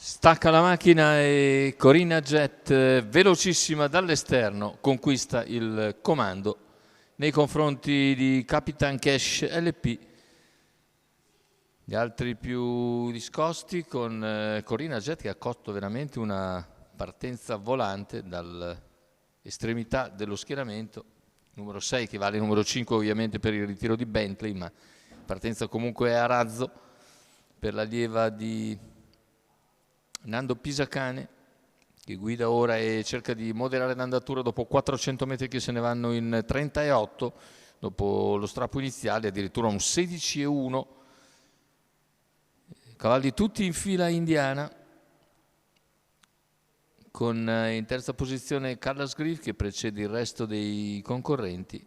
Stacca la macchina e Corina Jet, velocissima dall'esterno, conquista il comando nei confronti di Capitan Cash LP. Gli altri più discosti, con Corina Jet che ha cotto veramente una partenza volante dall'estremità dello schieramento. Numero 6 che vale numero 5 ovviamente per il ritiro di Bentley, ma partenza comunque a razzo per l'allieva di Nando Pisacane, che guida ora e cerca di moderare l'andatura dopo 400 metri che se ne vanno in 38, dopo lo strappo iniziale addirittura un 16,1. Cavalli tutti in fila indiana, con in terza posizione Carlos Griff che precede il resto dei concorrenti.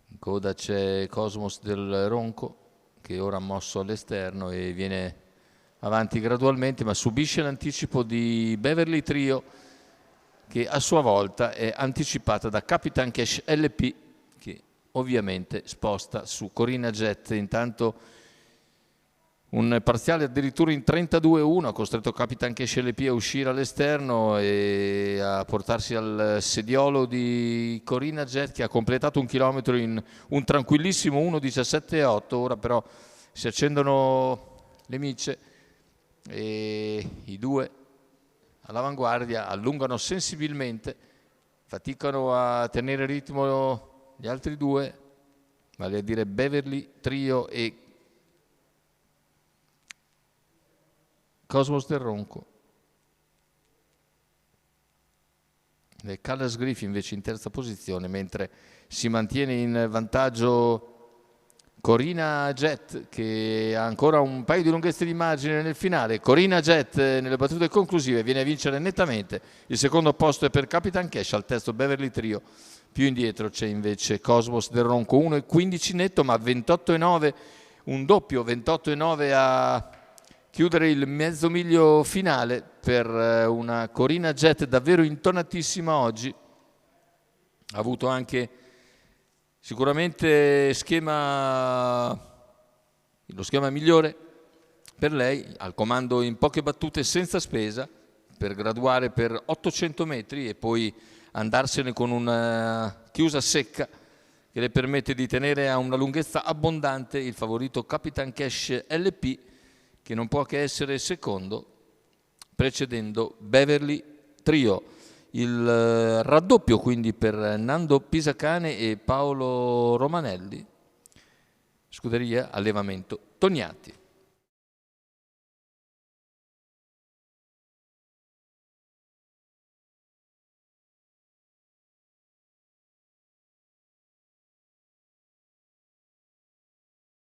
In coda c'è Cosmos del Ronco che ora ha mosso all'esterno e viene avanti gradualmente, ma subisce l'anticipo di Beverly Trio che a sua volta è anticipata da Capitan Cash LP che ovviamente sposta su Corina Jet. Intanto un parziale addirittura in 32,1 ha costretto Capitan Cash LP a uscire all'esterno e a portarsi al sediolo di Corina Jet, che ha completato un chilometro in un tranquillissimo 1,17,8. Ora però si accendono le micce e i due all'avanguardia allungano sensibilmente, faticano a tenere il ritmo gli altri due, vale a dire Beverly Trio e Cosmos del Ronco. E Carlos Griff invece in terza posizione, mentre si mantiene in vantaggio Corina Jet che ha ancora un paio di lunghezze di margine nel finale. Corina Jet nelle battute conclusive viene a vincere nettamente. Il secondo posto è per Capitan Cash, al terzo Beverly Trio. Più indietro c'è invece Cosmos del Ronco, 1,15 netto ma 28,9, un doppio 28,9 a chiudere il mezzo miglio finale per una Corina Jet davvero intonatissima oggi. Ha avuto anche sicuramente lo schema migliore per lei, al comando in poche battute senza spesa per graduare per 800 metri e poi andarsene con una chiusa secca che le permette di tenere a una lunghezza abbondante il favorito Capitan Cash LP, che non può che essere secondo, precedendo Beverly Trio. Il raddoppio quindi per Nando Pisacane e Paolo Romanelli, scuderia Allevamento Tognatti.